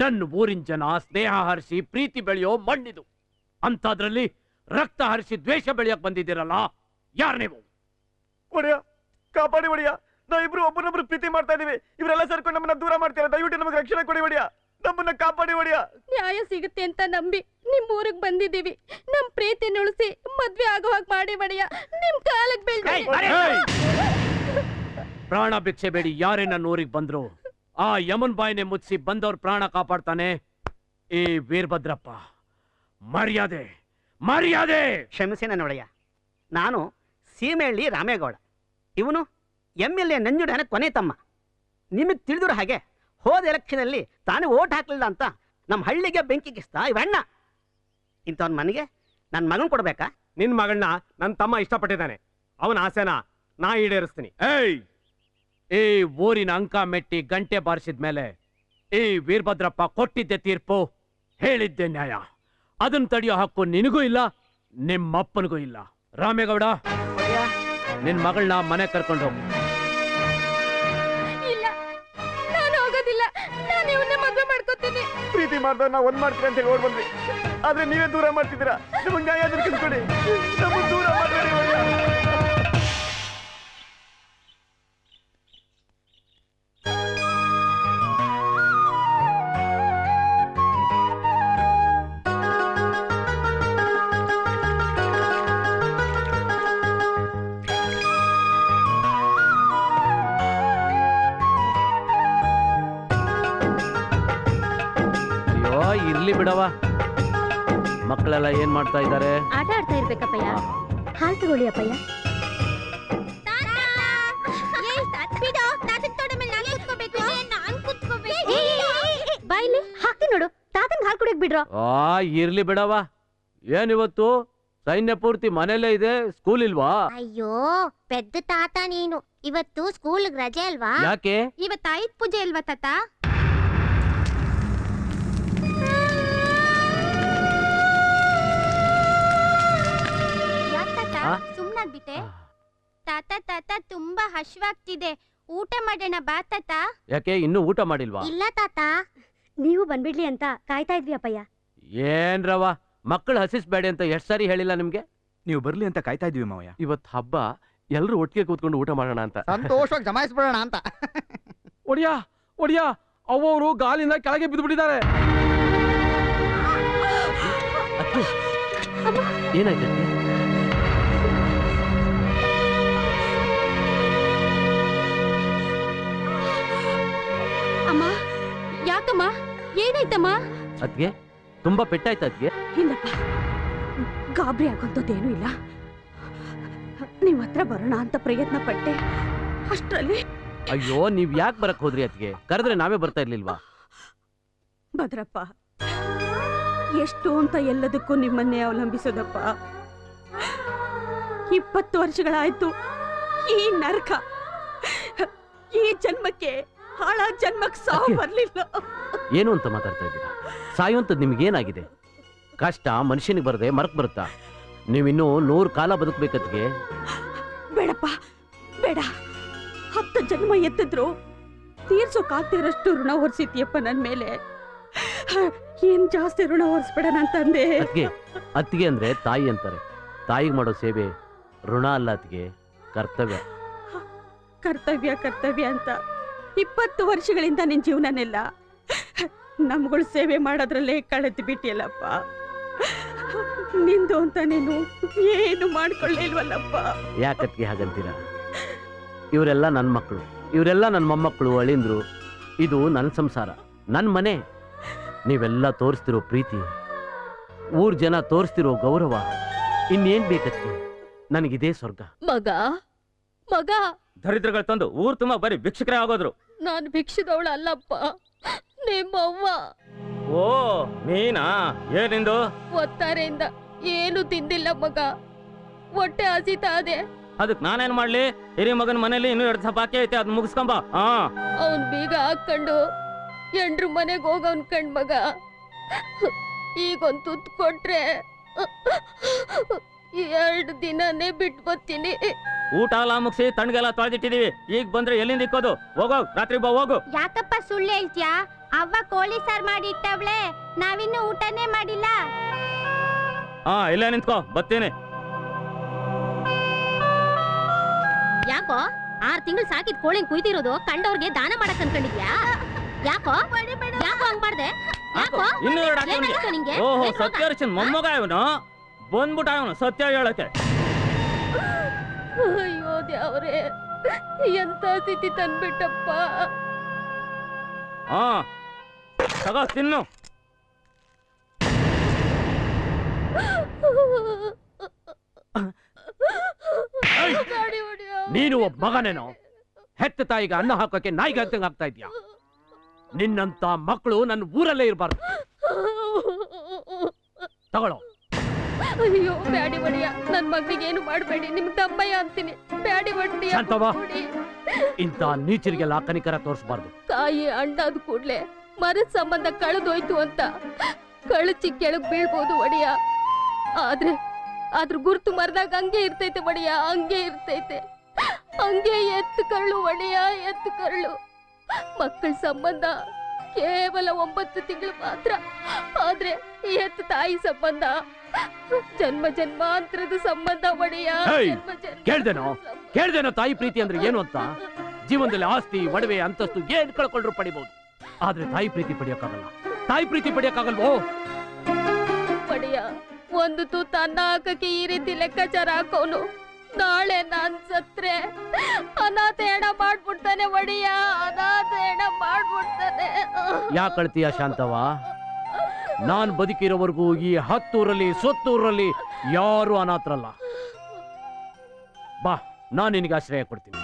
ನನ್ನ ಊರಿನ ಜನ ಸ್ನೇಹ ಹರಿಸಿ ಪ್ರೀತಿ ಬೆಳೆಯೋ ಮಣ್ಣಿದು. ಅಂತದ್ರಲ್ಲಿ ರಕ್ತ ಹರಿಸಿ ದ್ವೇಷ ಬೆಳೆಯಕ್ ಬಂದಿದ್ದೀರಲ್ಲ, ಯಾರು ನೀವು? ಒಡೆಯ ಕಾಪಾಡಿ ಒಡೆಯ, ನಾವಿಬ್ರು ಒಬ್ಬರೊಬ್ರು ಪ್ರೀತಿ ಮಾಡ್ತಾ ಇದೀವಿ. ಇವರೆಲ್ಲ ಸೇರ್ಕೊಂಡು ನಮ್ಮನ್ನ ದೂರ ಮಾಡ್ತೀರಾ, ದಯವಿಟ್ಟು ನಮಗೆ ರಕ್ಷಣೆ ಕೊಡಿ ಒಡೆಯ, ನಮ್ಮನ್ನ ಕಾಪಾಡಿ ಒಡೆಯ. ನ್ಯಾಯ ಸಿಗುತ್ತೆ ಅಂತ ನಂಬಿ ನಿಮ್ ಊರಿಗೆ ಬಂದಿದ್ದೀವಿ. ನಮ್ ಪ್ರೀತಿ ಉಳಿಸಿ ಮದ್ವೆ ಆಗೋ ಹಾಗೆ ಮಾಡಿ ಒಡೆಯ, ನಿಮ್ ಕಾಲಕ್ಕೆ ಬೀಳ್ತೀವಿ. ಪ್ರಾಣ ಭಿಕ್ಷೆ ಬೇಡಿ ಯಾರೇ ನನ್ನ ಊರಿಗೆ ಬಂದ್ರು ಆ ಯಮನ್ ಬಾಯಿನೇ ಮುಚ್ಚಿಸಿ ಬಂದವ್ರ ಪ್ರಾಣ ಕಾಪಾಡ್ತಾನೆ ಈ ವೀರಭದ್ರಪ್ಪ. ಮರ್ಯಾದೆ ಮರ್ಯಾದೆ. ಕ್ಷಮಿಸಿ ನನ್ನ ಒಡೆಯ, ನಾನು ಸೀಮೆಹಳ್ಳಿ ರಾಮೇಗೌಡ, ಇವನು MLA ನಂಜುಡನ ಕೊನೆ ತಮ್ಮ. ನಿಮಗೆ ತಿಳಿದಿರೋ ಹಾಗೆ ಹೋದ ಎಲೆಕ್ಷನಲ್ಲಿ ತಾನೇ ಓಟ್ ಹಾಕ್ಲಿಲ್ಲ ಅಂತ ನಮ್ಮ ಹಳ್ಳಿಗೆ ಬೆಂಕಿ ಕಿಸ್ತಾ ಇವಣ್ಣ. ಇಂಥವ್ನ ಮನೆಗೆ ನನ್ನ ಮಗನ್ ಕೊಡ್ಬೇಕಾ? ನಿನ್ ಮಗಳನ್ನ ನನ್ನ ತಮ್ಮ ಇಷ್ಟಪಟ್ಟಿದ್ದಾನೆ, ಅವನ ಆಸೆನ ನಾ ಈಡೇರಿಸ್ತೀನಿ. ಈ ಊರಿನ ಅಂಕ ಮೆಟ್ಟಿ ಗಂಟೆ ಬಾರಿಸಿದ್ಮೇಲೆ ಈ ವೀರಭದ್ರಪ್ಪ ಕೊಟ್ಟಿದ್ದೆ ತೀರ್ಪು, ಹೇಳಿದ್ದೆ ನ್ಯಾಯ. ಅದನ್ನ ತಡೆಯೋ ಹಕ್ಕು ನಿನಗೂ ಇಲ್ಲ, ನಿಮ್ಮಪ್ಪನಿಗೂ ಇಲ್ಲ. ರಾಮೇಗೌಡ, ನಿನ್ ಮಗಳನ್ನ ಮನೆ ಕರ್ಕೊಂಡು ಹೋಗು. ಇಲ್ಲ, ನಾನು ಹೋಗೋದಿಲ್ಲ. ನಾನು ಇವನ್ನ ಮದ್ವೆ ಮಾಡ್ಕೊತೀನಿ. ಪ್ರೀತಿ ಮಾಡ್ದವ್ರು ನಾವು ಒಂದ್ ಮಾಡ್ತೀವಿ ಅಂತ ಹೇಳಿ ಓಡ್ ಬಂದ್ವಿ, ಆದ್ರೆ ನೀವೇ ದೂರ ಮಾಡ್ತಿದ್ದೀರಾ. ನಿಮಗೆ ನ್ಯಾಯ ದೊರಕಿಸ್ಕೊಡಿ, ನಮ್ಮನ್ನು ದೂರ ಮಾಡಬೇಡಿ ಒಡೆಯ. ಇರ್ಲಿ ಬಿಡವ, ಮಕ್ಕಳೆಲ್ಲ ಏನ್ ಮಾಡ್ತಾ ಇದ್ದಾರೆ? ಆಟ ಆಡ್ತಾ ಇರ್ಬೇಕಪ್ಪಯ್ಯ. ಹಾಲು ತಗೊಳ್ಳಿ ಅಪ್ಪಯ್ಯ. ಬಾಯಿಲಿ ಹಾಕ್ತೀನಿ ನೋಡು, ತಾತಂಗ್ ಹಾಲು ಕುಡಿಯಕ್ ಬಿಡ್ರೋ. ಇರ್ಲಿ ಬಿಡವ, ಏನಿವತ್ತು ಸೈನ್ಯ ಪೂರ್ತಿ ಮನೇಲೇ ಇದೆ, ಸ್ಕೂಲ್ ಇಲ್ವಾ? ಅಯ್ಯೋ ಪೆದ್ದ ತಾತ ನೀನು, ಇವತ್ತು ಸ್ಕೂಲ್ ರಜೆ ಅಲ್ವಾ? ಯಾಕೆ? ಇವತ್ತು ಆಯುಧ ಪೂಜೆ ಅಲ್ವಾ ತಾತ? ಸುಮ್ನಾಗ್ಬಿಟ್ಟೆ ತಾತ. ತಾತ ತುಂಬಾ ಹಶ್ವಾಗ್ತಿದೆ, ಊಟ ಮಾಡೋಣ ಬಾ ತಾತ. ಯಾಕೆ ಇನ್ನೂ ಊಟ ಮಾಡಿಲ್ವಾ? ಇಲ್ಲ ತಾತ. ನೀವು ಬಂದ್ಬಿಡ್ಲಿ ಅಂತ ಕಾಯ್ತಾ ಇದ್ವಿ ಅಪ್ಪಯ್ಯ. ಏನ್ರವ, ಮಕ್ಕಳು ಹಸಿಸ್ಬೇಡಿ ಅಂತ ಎಷ್ಟ್ ಸಾರಿ ಹೇಳಿಲ್ಲ ನಿಮ್ಗೆ? ನೀವು ಬರ್ಲಿ ಅಂತ ಕಾಯ್ತಾ ಇದ್ವಿ ಮಾವಯ್ಯ. ಇವತ್ತು ಹಬ್ಬ, ಎಲ್ರು ಒಟ್ಟಿಗೆ ಕೂತ್ಕೊಂಡು ಊಟ ಮಾಡೋಣ ಅಂತ. ಸಂತೋಷವಾಗಿ ಜಮಾಯಿಸ್ಬಿಡೋಣ ಅಂತ. ಒಡಿಯಾ ಒಡಿಯಾ, ಅವರು ಗಾಲಿಂದ ಕೆಳಗೆ ಬಿದ್ದು ಬಿಟ್ಟಿದ್ದಾರೆ. ಏನಾಯ್ತು? ಅಮ್ಮ, ಯಾಕಮ್ಮ, ಏನಾಯ್ತಮ್ಮ? ಅದ್ಗೆ ತುಂಬಾ ಪೆಟ್ಟಾಯ್ತು ಅದ್ಗೆ? ಇಲ್ಲಪ್ಪ, ಗಾಬರಿ ಆಗೋಂಥದ್ದೇನೂ ಇಲ್ಲ. ನೀವ್ ಹತ್ರ ಬರೋಣ ಅಂತ ಪ್ರಯತ್ನ ಪಟ್ಟೆ, ಅಷ್ಟ್ರಲ್ಲಿ. ಅಯ್ಯೋ, ನೀವ್ ಯಾಕೆ ಬರಕ್ ಹೋದ್ರಿ? ಅದ್ಗೆ ಕರೆದ್ರೆ ನಾವೇ ಬರ್ತಾ ಇರ್ಲಿಲ್ವಾ? ಭದ್ರಪ್ಪ, ಎಷ್ಟು ಅಂತ ಎಲ್ಲದಕ್ಕೂ ನಿಮ್ಮನ್ನೇ ಅವಲಂಬಿಸೋದಪ್ಪ. 20 ವರ್ಷಗಳಾಯ್ತು ಈ ನರಕ. ಈ ಜನ್ಮಕ್ಕೆ ಹಾಳ ಜನ್ಮಕ್ಕೆ ಸಾವು ಬರ್ಲಿಲ್ಲ. ಏನು ಅಂತ ಮಾತಾಡ್ತಾ ಇದ್ದೀರಾ? ಸಾಯುವಂತದ್ ನಿಮ್ಗೇನಾಗಿದೆ? ಕಷ್ಟ ಮನುಷ್ಯನಿಗೆ ಬರದೆ ಮರಕ್ ಬರುತ್ತಾ? ನೀವಿನ್ನೂ 100 ಕಾಲ ಬದುಕ್ಬೇಕದ್ಗೆ. ಬೇಡಪ್ಪ ಬೇಡ, 10 ಜನ್ಮ ಎತ್ತಿದ್ರು ತೀರ್ಸೋಕಾಗ್ತಿರಷ್ಟು ಋಣ ಹೊರಿಸಿದ್ಯಪ್ಪ ನನ್ ಮೇಲೆ. ಏನ್ ಜಾಸ್ತಿ ಋಣ ಹೊರಿಸ್ಬೇಡ ಅಂತಂದೆ. ಅತ್ತಿಗೆ ಅಂದ್ರೆ ತಾಯಿ ಅಂತಾರೆ. ತಾಯಿಗೆ ಮಾಡೋ ಸೇವೆ ಋಣ ಅಲ್ಲ ಅತ್ತಿಗೆ, ಕರ್ತವ್ಯ. ಕರ್ತವ್ಯ ಕರ್ತವ್ಯ ಅಂತ 20 ವರ್ಷಗಳಿಂದ ನಿನ್ ಜೀವನನೆಲ್ಲ ನಮ್ಗಳು ಸೇವೆ ಮಾಡೋದ್ರಲ್ಲೇ ಕಳೆದು ಬಿಟ್ಟಿಯಲ್ಲಪ್ಪ. ನಿಂದು ಅಂತ ನೀನು ಏನು ಮಾಡ್ಕೊಳ್ಳಿಲ್ವಲ್ಲಪ್ಪ. ಯಾಕತ್ಗೆ ಹಾಗಂತೀರ? ಇವರೆಲ್ಲ ನನ್ನ ಮಕ್ಕಳು, ಇವರೆಲ್ಲ ನನ್ನ ಮೊಮ್ಮಕ್ಕಳು, ಅಳಿಂದ್ರು. ಇದು ನನ್ನ ಸಂಸಾರ, ನನ್ನ ಮನೆ. ನೀವೆಲ್ಲ ತೋರಿಸ್ತಿರೋ ಪ್ರೀತಿ, ಊರ್ ಜನ ತೋರಿಸ್ತಿರೋ ಗೌರವ, ಇನ್ನೇನ್ ಬೇಕತ್ಗೆ? ನನಗಿದೇ ಸ್ವರ್ಗ. ಮಗ ಮಗ ದರಿದ್ರಗಳು ತಂದು ಊರ್ ತುಂಬಾ ಬರೀ ಭಿಕ್ಷಕರೇ ಆಗೋದ್ರು. ನಾನು ಭಿಕ್ಷದವಳ ಅಲ್ಲಪ್ಪ, ನಿಮ್ಮವ್ವ. ಓ ನೀನಾ? ಏನಿಂದು? ಒತ್ತಾರೆಯಿಂದ ಏನು ತಿಂದಿಲ್ಲ ಮಗ, ಹೊಟ್ಟೆ ಹಸಿತಾ ಇದೆ. ಅದಕ್ ನಾನೇನ್ ಮಾಡ್ಲಿ? ಹಿರಿ ಮಗನ ಮನೇಲಿ ಇನ್ನೂ 2 ಬಾಕಿ ಐತೆ, ಅದ್ ಮುಗಿಸ್ಕೊಂಬ. ಅವನ್ ಬೀಗ ಹಾಕೊಂಡು ಎಂಡ್ರು ಮನೆಗೆ ಹೋಗವನ್ ಕಣ್ ಮಗ. ಈಗೊಂದು ತುತ್ತು ಕೊಟ್ರೆ 2 ದಿನನೇ ಬಿಟ್ಟು ಬರ್ತೀನಿ. ಊಟ ಎಲ್ಲ ಮುಗಿಸಿ ತಣ್ಣಗೆಲ್ಲ ತೊಳೆದಿಟ್ಟಿದೀವಿ. ಈಗ ಬಂದ್ರೆ ಎಲ್ಲಿಂದ ಇಕ್ಕೋದು? ಹೋಗೋ, ರಾತ್ರಿ ಬಾ ಹೋಗು. ಯಾಕಪ್ಪ ಸುಳ್ಳು ಹೇಳ್ತೀಯಾ? ಅವ್ವ ಕೋಳಿ ಸಾರ್ ಮಾಡಿ ಇಟ್ಟವ್ಳೆ, ನಾವಿನ್ನು ಊಟನೇ ಮಾಡಿಲ್ಲ. ಇಲ್ಲ ನಿಂತ್ಕೋ, ಬರ್ತೀನಿ. ಯಾಕೋ 6 ತಿಂಗಳು ಸಾಕಿದ್ ಕೋಳಿ ಕುಯ್ದಿರೋದು ಕಂಡವ್ರಿಗೆ ದಾನ ಮಾಡಕ್ ಅನ್ಕೊಂಡಿದ್ಯಾ? ಯಾಕೋ ಯಾಕೋ ಹಂಗ್ ಮಾಡ್ದೆ? ಯಾಕೋ ಏನಾಯ್ತು ನಿಂಗೆ? ಓಹೋ, ಸತ್ಯರಚನ್ ಮೊಮ್ಮಗ ಇವನು, ಬಂದ್ಬಿಟ್ಟ ಅವನು ಸತ್ಯ ಹೇಳಕ್ಕೆ. ಅಯ್ಯೋ ದೇವ್ರೇ, ಎಂತ ಸ್ಥಿತಿ ತಂದ್ಬಿಟ್ಟಪ್ಪ. ತಗೋ ತಿನ್ನು. ನೀನು ಒಬ್ಬ ಮಗನೇನೋ? ಹೆತ್ತ ತಾಯಿಗೆ ಅನ್ನ ಹಾಕೋಕೆ ನಾಯಿಗೆ ಹತ್ತಂಗ್ ಆಗ್ತಾ ಇದ್ಯಾ? ನಿನ್ನಂತ ಮಕ್ಕಳು ನನ್ನ ಊರಲ್ಲೇ ಇರಬಾರ್ದು. ತಗೊಳ್ಳೋ. ಅಯ್ಯೋ ಬ್ಯಾಡಿ ಬಡಿಯ, ನನ್ ಮಗನಿಗೆ ಏನು ಮಾಡಬೇಡಿ, ನಿಮ್ಗೆ ತಮ್ಮಯ್ಯ ಅಂತೀನಿ. ಬ್ಯಾಡಿ ಬಡ್ಡಿ ಶಾಂತವ್ವ, ಇಂಥ ನೀಚರಿಗೆಲ್ಲ ಕನಿಕರ ತೋರಿಸಬಾರ್ದು. ತಾಯಿ ಅಣ್ಣಾದ ಕೂಡ್ಲೆ ಮರದ ಸಂಬಂಧ ಕಳೆದೋಯ್ತು ಅಂತ ಕಳಚಿ ಕೆಳಗ್ ಬೀಳ್ಬೋದು ಒಡಿಯ. ಆದ್ರ ಗುರ್ತು ಮರದಾಗ ಹಂಗೆ ಇರ್ತೈತೆ ಒಡಿಯ, ಹಂಗೆ ಇರ್ತೈತೆ. ಹಂಗೆ ಎತ್ತು ಕರಳು ಒಡಿಯ, ಎತ್ತು ಕರಳು. ಮಕ್ಕಳ ಸಂಬಂಧ ಕೇವಲ 9 ತಿಂಗಳು ಮಾತ್ರ, ಆದ್ರೆ ಎತ್ತು ತಾಯಿ ಸಂಬಂಧ ಜನ್ಮ ಜನ್ಮಾಂತರದ ಸಂಬಂಧ ಒಡೆಯ. ಕೇಳ್ದೇನೋ ತಾಯಿ ಪ್ರೀತಿ ಅಂದ್ರೆ ಏನು ಅಂತ? ಜೀವನದಲ್ಲಿ ಆಸ್ತಿ ಒಡವೆ ಅಂತಸ್ತು ಏನ್ ಕಳ್ಕೊಂಡ್ರು ಪಡಿಬಹುದು, ಆದ್ರೆ ತಾಯಿ ಪ್ರೀತಿ ಪಡೆಯಕ್ಕಾಗಲ್ಲ. ತಾಯಿ ಪ್ರೀತಿ ಪಡೆಯಕ್ಕಾಗಲ್ವೋ? ಒಡೆಯ, ಒಂದು ತೂತು ಅನ್ನ ಹಾಕಕ್ಕೆ ಈ ರೀತಿ ಲೆಕ್ಕಾಚಾರ ಹಾಕೋನು. ನಾಳೆ ನಾನ್ ಸತ್ರೆ ಅನಾಥ ಹೆಣ ಮಾಡ್ಬಿಡ್ತಾನೆ ಒಡೆಯ, ಅನಾಥ ಹೆಣ ಮಾಡ್ಬಿಡ್ತಾನೆ. ಯಾಕೆ ಅಳ್ತೀಯ ಶಾಂತವ್ವ? ನಾನ್ ಬದುಕಿರೋವರೆಗೂ ಈ 10 ಊರಲ್ಲಿ 100 ಊರಲ್ಲಿ ಯಾರು ಅನಾಥರಲ್ಲ. ಬಾ, ನಾನು ನಿನಗೆ ಆಶ್ರಯ ಕೊಡ್ತೀನಿ.